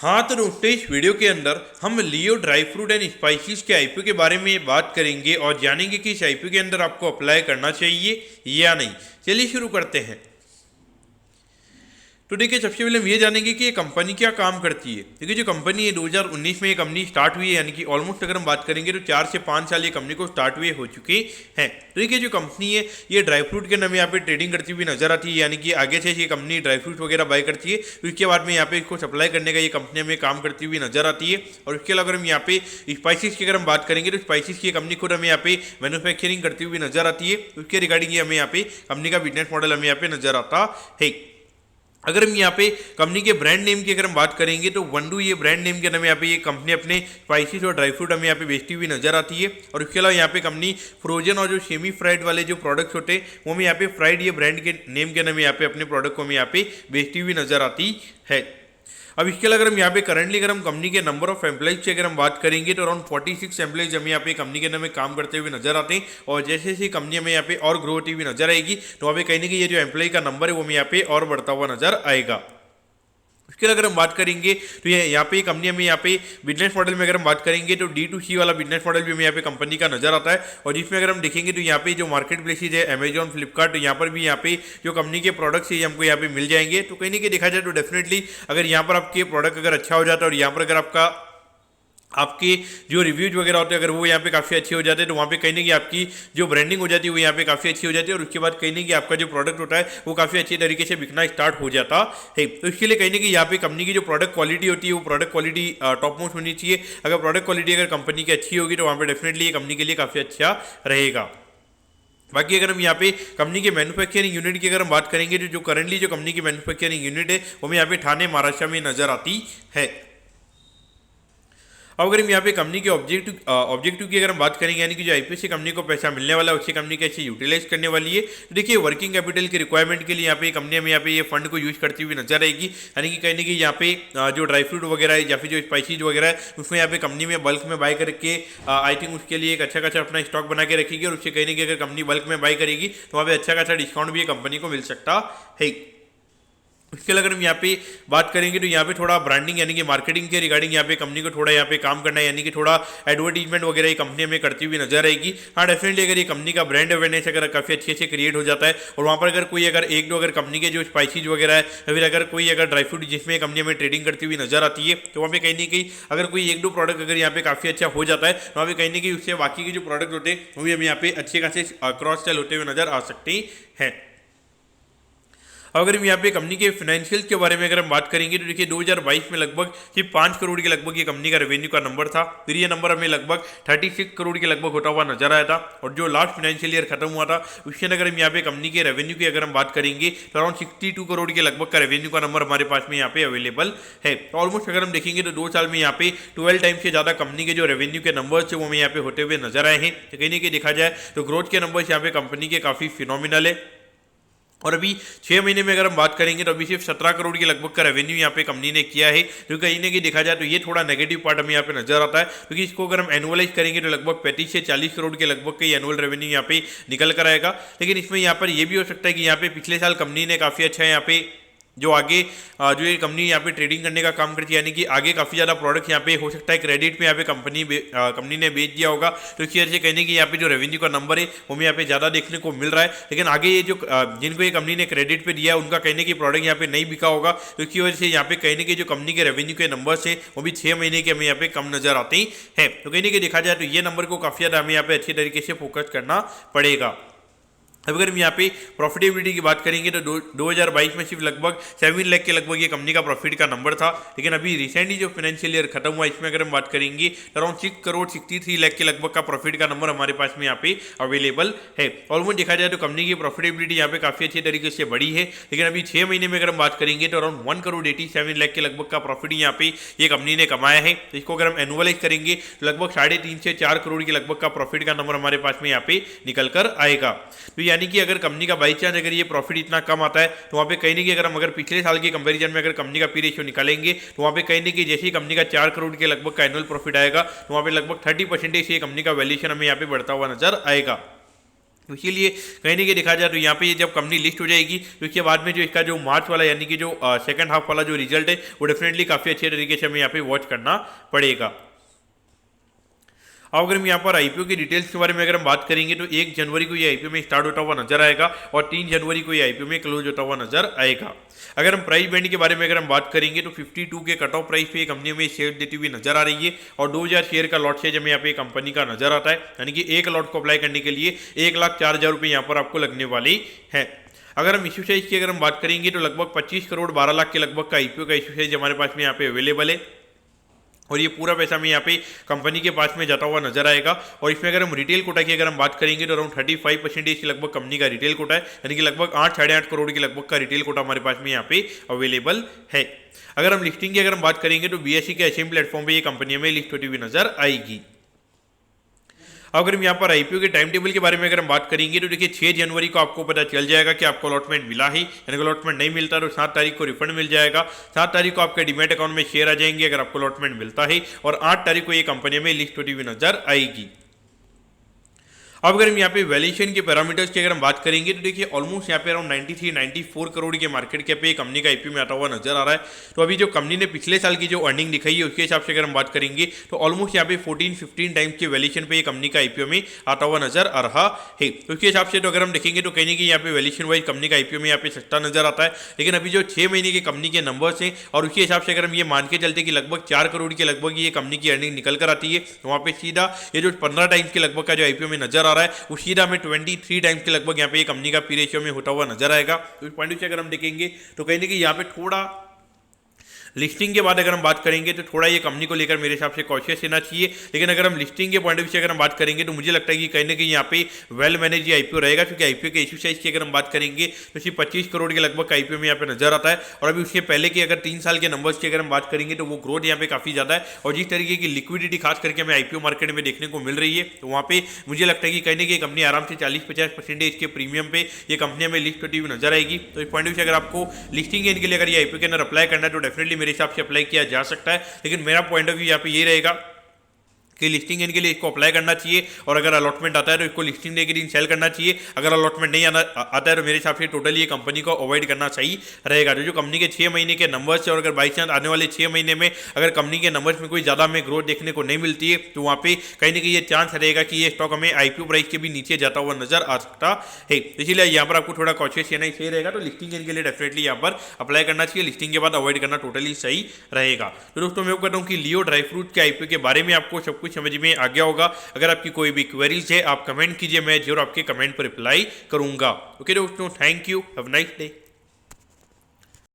हाँ तो दोस्तों इस वीडियो के अंदर हम लियो ड्राई फ्रूट एंड स्पाइसेस के आईपीओ के बारे में बात करेंगे और जानेंगे कि इस आईपीओ के अंदर आपको अप्लाई करना चाहिए या नहीं। चलिए शुरू करते हैं। तो देखिए सबसे पहले हम ये जानेंगे कि ये कंपनी क्या काम करती है। देखिए जो कंपनी है 2019 में ये कंपनी स्टार्ट हुई है, यानी कि ऑलमोस्ट अगर हम बात करेंगे तो 4 से 5 साल ये कंपनी को स्टार्ट हुए हो चुके हैं। तो देखिए जो कंपनी है ये ड्राई फ्रूट के नाम यहाँ पे ट्रेडिंग करती हुई नजर आती है, यानी कि आगे से ये कंपनी ड्राई फ्रूट वगैरह बाय करती है, तो उसके बाद में यहाँ पे इसको सप्लाई करने का ये कंपनी हमें काम करती हुई नजर आती है। और उसके अलावा अगर हम यहाँ पे स्पाइसेस की अगर हम बात करेंगे तो स्पाइसेस की कंपनी खुद हमें यहाँ पे मैन्युफैक्चरिंग करती हुई नजर आती है। उसके रिगार्डिंग ये हमें यहाँ पे कंपनी का बिजनेस मॉडल हमें यहाँ पे नजर आता है। अगर हम यहाँ पे कंपनी के ब्रांड नेम की अगर हम बात करेंगे तो वंडू ये ब्रांड नेम के नाम यहाँ पे ये कंपनी अपने स्पाइसेस और ड्राई फ्रूट हमें यहाँ पे बेचती हुई नजर आती है। और उसके अलावा यहाँ पे कंपनी फ्रोजन और जो सेमी फ्राइड वाले जो प्रोडक्ट्स होते हैं वो हमें यहाँ पे फ्राइड ये ब्रांड के नेम के नाम यहाँ पे अपने प्रोडक्ट को हमें यहाँ पे बेचती हुई नजर आती है। अब इसके अलावा अगर हम यहाँ पे करंटली अगर हम कंपनी के नंबर ऑफ एम्प्लॉइज की अगर हम बात करेंगे तो अराउंड 46 एम्प्लॉइज हमें यहाँ पे कंपनी के अंदर में काम करते हुए नजर आते हैं। और जैसे जैसे कंपनी हमें यहाँ पे और ग्रो होती हुई नजर आएगी तो वहाँ पे कहीं ना कहीं ये जो एम्प्लॉय का नंबर है वो हमें यहाँ पे और बढ़ता हुआ नजर आएगा। उसके अगर हम बात करेंगे तो ये यहाँ पे कंपनी में यहाँ पे बिजनेस मॉडल में अगर हम बात करेंगे तो D2C वाला बिजनेस मॉडल भी हमें यहाँ पे कंपनी का नजर आता है। और जिसमें अगर हम देखेंगे तो यहाँ पे जो मार्केट प्लेसेज है अमेजॉन फ्लिपकार्ट, तो यहाँ पर भी यहाँ पे जो कंपनी के प्रोडक्ट्स है हमको यहाँ पे मिल जाएंगे। तो कहीं ना कहीं देखा जाए तो डेफिनेटली अगर यहाँ पर आपके प्रोडक्ट अगर अच्छा हो जाता है और यहाँ पर अगर आपके जो रिव्यूज वगैरह होते हैं अगर वो यहाँ पे काफ़ी अच्छे हो जाते हैं तो वहाँ पे कहीं ना कहीं आपकी जो ब्रांडिंग हो जाती है वो यहाँ पे काफ़ी अच्छी हो जाती है। और उसके बाद कहीं ना कहीं आपका जो प्रोडक्ट होता है वो काफ़ी अच्छी तरीके से बिकना स्टार्ट हो जाता है। तो इसके लिए कहीं ना कहीं यहाँ पे कंपनी की जो प्रोडक्ट क्वालिटी होती है वो प्रोडक्ट क्वालिटी टॉप मोस्ट होनी चाहिए। अगर प्रोडक्ट क्वालिटी अगर कंपनी की अच्छी होगी तो वहाँ पर डेफिनेटली ये कंपनी के लिए काफ़ी अच्छा रहेगा। बाकी अगर हम यहाँ पे कंपनी के मैन्युफैक्चरिंग यूनिट की अगर हम बात करेंगे तो जो करंटली जो कंपनी की मैन्युफैक्चरिंग यूनिट है वो हमें यहाँ पे ठाणे महाराष्ट्र में नजर आती है। अब अगर हम यहाँ पे कंपनी के ऑब्जेक्टिव की अगर हम बात करेंगे, यानी कि जो आईपीओ से कंपनी को पैसा मिलने वाला है उससे कंपनी कैसे यूटिलाइज करने वाली है, तो देखिए वर्किंग कैपिटल की रिक्वायरमेंट के लिए यहाँ पे कंपनी में यहाँ पे ये फंड को यूज करती हुई नजर आएगी। यानी कि कहीं ना कहीं यहाँ पे जो ड्राई फ्रूट वगैरह है या फिर जो स्पाइसीज वगैरह है उसको यहाँ पे कंपनी में बल्क में बाय करके आई थिंक उसके लिए एक अच्छा खासा अपना स्टॉक बना के रखेगी। और उससे कहीं ना कहीं अगर कंपनी बल्क में बाय करेगी तो वहाँ पे अच्छा खासा डिस्काउंट भी कंपनी को मिल सकता है। उसके अगर हम यहाँ पे बात करेंगे तो यहाँ पे थोड़ा ब्रांडिंग यानी कि मार्केटिंग के रिगार्डिंग यहाँ पे कंपनी को थोड़ा यहाँ पे काम करना है, यानी कि थोड़ा एडवर्टीजमेंट वगैरह ये कंपनी हमें करती हुई नजर आएगी। हाँ डेफिनेटली अगर ये कंपनी का ब्रांड अवेयरनेस अगर काफ़ी अच्छे से क्रिएट हो जाता है और वहाँ पर अगर कोई अगर एक दो अगर कंपनी के जो स्पाइसीज वगैरह है या फिर अगर कोई अगर ड्राई फ्रूट जिसमें कंपनी हमें ट्रेडिंग करती हुई नजर आती है तो वहाँ पे कहीं ना कहीं अगर कोई एक दो प्रोडक्ट अगर यहाँ पे काफ़ी अच्छा हो जाता है तो वहाँ पे कहीं ना कहीं उससे बाकी के जो प्रोडक्ट होते हैं वो भी हमें यहाँ पे अच्छे खासे क्रॉस सेल होते हुए नजर आ सकते हैं। अगर हम यहाँ पे कंपनी के फाइनेंशियल्स के बारे में अगर हम बात करेंगे तो देखिए 2022 में लगभग सिर्फ 5 करोड़ के लगभग ये कंपनी का रेवेन्यू का नंबर था। फिर ये नंबर हमें लगभग 36 करोड़ के लगभग होता हुआ नजर आया था। और जो लास्ट फाइनेंशियल ईयर खत्म हुआ था उसके अगर हम यहाँ पे कंपनी के रेवेन्यू की अगर हम बात करेंगे तो अराउंड 62 करोड़ के लगभग का रेवेन्यू का नंबर हमारे पास में यहाँ पे अवेलेबल है। तो ऑलमोस्ट अगर हम देखेंगे तो 2 साल में यहाँ पे 12 टाइम से ज़्यादा कंपनी के जो रेवेन्यू के नंबर्स है वो हमें यहाँ पे होते हुए नजर आए हैं। तो कहीं ना कहीं देखा जाए तो ग्रोथ के नंबर्स यहाँ पे कंपनी के काफ़ी फिनोमिनल है। और अभी 6 महीने में अगर हम बात करेंगे तो अभी सिर्फ 17 करोड़ के लगभग का रेवेन्यू यहाँ पे कंपनी ने किया है, जो कहीं ना कहीं देखा जाए तो ये थोड़ा नेगेटिव पार्ट हमें यहाँ पे नजर आता है, क्योंकि इसको अगर हम एनुअलाइज करेंगे तो लगभग 35 से 40 करोड़ के लगभग का एनुअल रेवेन्यू यहाँ पे निकल कर आएगा। लेकिन इसमें यहाँ पर ये भी हो सकता है कि यहाँ पे पिछले साल कंपनी ने काफ़ी अच्छा यहाँ पे जो आगे जो ये कंपनी यहाँ पे ट्रेडिंग करने का काम करती है, यानी कि आगे काफ़ी ज़्यादा प्रोडक्ट यहाँ पे हो सकता है क्रेडिट पे यहाँ पे कंपनी ने बेच दिया होगा। तो इसी वजह से कहने की यहाँ पे जो रेवेन्यू का नंबर है वो हमें यहाँ पे ज़्यादा देखने को मिल रहा है। लेकिन आगे ये जो जिनको ये कंपनी ने क्रेडिट पे दिया है उनका कहने की प्रोडक्ट यहाँ पे नहीं बिका होगा, तो इसकी वजह से यहाँ पे कहने के जो कंपनी के रेवेन्यू के नंबर्स हैं वो भी 6 महीने के हमें यहाँ पे कम नजर आते हैं। तो कहने के देखा जाए तो ये नंबर को काफ़ी ज़्यादा हमें यहाँ पे अच्छे तरीके से फोकस करना पड़ेगा। अब अगर हम यहाँ पे प्रॉफिटेबिलिटी की बात करेंगे तो 2022 में सिर्फ लगभग 7 लाख के लगभग ये कंपनी का प्रॉफिट का नंबर था। लेकिन अभी रिसेंटली जो फाइनेंशियल ईयर खत्म हुआ इसमें अगर हम बात करेंगे तो अराउंड 6 करोड़ 63 लाख के लगभग का प्रॉफिट का नंबर हमारे पास में यहाँ पे अवेलेबल है। ऑलमोस्ट देखा जाए तो कंपनी की प्रॉफिटेबिलिटी यहाँ पे काफ़ी अच्छे तरीके से बढ़ी है। लेकिन अभी 6 महीने में अगर हम बात करेंगे तो अराउंड 1 करोड़ 87 लाख के लगभग का प्रॉफिट यहाँ पे ये कंपनी ने कमाया है। तो इसको अगर हम एनुअलाइज करेंगे तो लगभग 3.5 से 4 करोड़ के लगभग का प्रॉफिट का नंबर हमारे पास में यहाँ पे निकल कर आएगा। तो यानी कि अगर कंपनी बाई चांस अगर ये प्रॉफिट इतना कम आता है तो वहाँ पे कहीं ना कहीं अगर हम अगर पिछले साल की कंपैरिजन में अगर कंपनी का पी रेशियो निकालेंगे तो वहाँ पे कहीं ना कहीं जैसे ही कंपनी का 4 करोड़ के लगभग का एनुअल प्रॉफिट आएगा तो वहाँ पे लगभग 30% से ये कंपनी का वैल्यूएशन हमें यहाँ पे बढ़ता हुआ नजर आएगा। तो इसीलिए कहीं ना कहीं देखा जाए तो यहाँ पे ये जब कंपनी लिस्ट हो जाएगी तो इसके बाद में जो इसका जो मार्च वाला यानी कि जो सेकंड हाफ वाला जो रिजल्ट है वो डेफिनेटली काफ़ी अच्छे तरीके से हमें यहाँ पे वॉच करना पड़ेगा। अब अगर हम यहाँ पर आईपीओ की डिटेल्स के बारे में अगर हम बात करेंगे तो 1 जनवरी को ये आईपीओ में स्टार्ट होता हुआ नजर आएगा और 3 जनवरी को ये आईपीओ में क्लोज होता हुआ नजर आएगा। अगर हम प्राइस बैंड के बारे में अगर हम बात करेंगे तो 52 के कट ऑफ प्राइस पे ये कंपनी में शेयर देती हुई नजर आ रही है और 2000 शेयर का लॉट शेयर हमें यहाँ पे कंपनी का नजर आता है, यानी कि एक लॉट को अप्लाई करने के लिए 1,04,000 रुपये यहाँ पर आपको लगने वाली है। अगर हम इशू साइज की अगर हम बात करेंगे तो लगभग 25 करोड़ 12 लाख के लगभग का आईपीओ का इशू साइज हमारे पास में यहाँ पे अवेलेबल है और ये पूरा पैसा में यहाँ पे कंपनी के पास में जाता हुआ नजर आएगा। और इसमें अगर हम रिटेल कोटा की अगर हम बात करेंगे तो अराउंड 35% के लगभग कंपनी का रिटेल कोटा है, यानी कि लगभग 8-8.5 करोड़ के लगभग का रिटेल कोटा हमारे पास में यहाँ पे अवेलेबल है। अगर हम लिस्टिंग की अगर हम बात करेंगे तो बीएसई के एचएम प्लेटफॉर्म पे ये कंपनी में लिस्ट होती हुई नजर आएगी। अगर हम यहाँ पर आईपीओ के टाइम टेबल के बारे में अगर हम बात करेंगे तो देखिए 6 जनवरी को आपको पता चल जाएगा कि आपको अलॉटमेंट मिला ही, यानी अलॉटमेंट नहीं मिलता तो 7 तारीख को रिफंड मिल जाएगा। 7 तारीख को आपके डीमैट अकाउंट में शेयर आ जाएंगे अगर आपको अलॉटमेंट मिलता है और 8 तारीख को ये कंपनी में लिस्ट होती हुई नजर आएगी। अब अगर हम यहाँ पे वैल्यूएशन के पैरामीटर्स की अगर हम बात करेंगे तो देखिए ऑलमोस्ट यहाँ पे अराउंड 93-94 करोड़ के मार्केट कैप पे कंपनी का आईपीओ में आता हुआ नजर आ रहा है। तो अभी जो कंपनी ने पिछले साल की जो अर्निंग दिखाई है उसके हिसाब से अगर हम बात करेंगे तो ऑलमोस्ट यहाँ पे 14-15 टाइम्स के वैल्यूएशन पे ये कंपनी का आईपीओ में आता हुआ नजर आ रहा है। तो उसके हिसाब से तो अगर हम देखेंगे तो कहीं कि यहाँ पे वैल्यूएशन वाइज कंपनी का आईपीओ में यहाँ पे सस्ता नजर आता है, लेकिन अभी जो 6 महीने के कंपनी के नंबर्स हैं और उसके हिसाब से अगर हम ये मान के चलते कि लगभग 4 करोड़ के लगभग ये कंपनी की अर्निंग निकल कर आती है तो वहाँ पे सीधा ये जो 15 टाइम्स के लगभग का जो आईपीओ में नजर आ रहा है वो सीधा 23 टाइम्स के लगभग यहाँ पे कंपनी का पी रेशियो में होता हुआ नजर आएगा। तो इस पॉइंट से अगर हम देखेंगे तो कहीं ना कहीं यहाँ पे थोड़ा लिस्टिंग के बाद अगर हम बात करेंगे तो थोड़ा ये कंपनी को लेकर मेरे हिसाब से कॉशियस रहना चाहिए, लेकिन अगर हम लिस्टिंग के पॉइंट ऑफ व्यू से अगर हम बात करेंगे तो मुझे लगता है कि कहीं ना कहीं यहाँ पे वेल मैनेज आईपीओ रहेगा, क्योंकि आईपीओ के इशू साइज की अगर हम बात करेंगे तो सिर्फ 25 करोड़ के लगभग आईपीओ में यहाँ पे नजर आता है और अभी उसके पहले के अगर 3 साल के नंबर्स की अगर हम बात करेंगे तो वो ग्रोथ यहाँ पे काफी ज्यादा है और जिस तरीके की लिक्विडिटी खास करके हमें आईपीओ मार्केट में देखने को मिल रही है तो वहाँ पे मुझे लगता है कि कहीं ना कहीं कंपनी आराम से 40-50% के प्रीमियम पे ये कंपनी में लिस्ट होती हुई नजर आएगी। तो इस पॉइंट ऑफ व्यू से अगर आपको लिस्टिंग के लिए अगर ये आईपीओ के अंदर अप्लाई करना है तो डेफिनेटली मेरे हिसाब से अप्लाई किया जा सकता है, लेकिन मेरा पॉइंट ऑफ व्यू यहाँ पे ये रहेगा कि लिस्टिंग इनके लिए इसको अप्लाई करना चाहिए और अगर अलॉटमेंट आता है तो इसको लिस्टिंग डे के दिन सेल करना चाहिए। अगर अलॉटमेंट नहीं आता है तो मेरे हिसाब से टोटली ये कंपनी को अवॉइड करना सही रहेगा। जो कंपनी के 6 महीने के नंबर्स है और अगर बाई चांस आने वाले 6 महीने में अगर कंपनी के नंबर्स में कोई ज़्यादा हमें ग्रोथ देखने को नहीं मिलती है तो वहाँ पे कहीं ना कहीं ये चांस रहेगा कि ये स्टॉक हमें आईपीओ प्राइस के भी नीचे जाता हुआ नजर आ सकता है। इसीलिए यहाँ पर आपको थोड़ा कॉशियस रहना सही रहेगा। तो लिस्टिंग इनके लिए डेफिनेटली यहाँ पर अप्लाई करना चाहिए, लिस्टिंग के बाद अवॉइड करना टोटली सही रहेगा। तो दोस्तों मैं कहता हूँ कि लियो ड्राई फ्रूट के आईपीओ के बारे में आपको सब कुछ समझ में आ गया होगा। अगर आपकी कोई भी क्वेरीज है आप कमेंट कीजिए, मैं जरूर आपके कमेंट पर रिप्लाई करूंगा। ओके दोस्तों, thank you, have a nice day.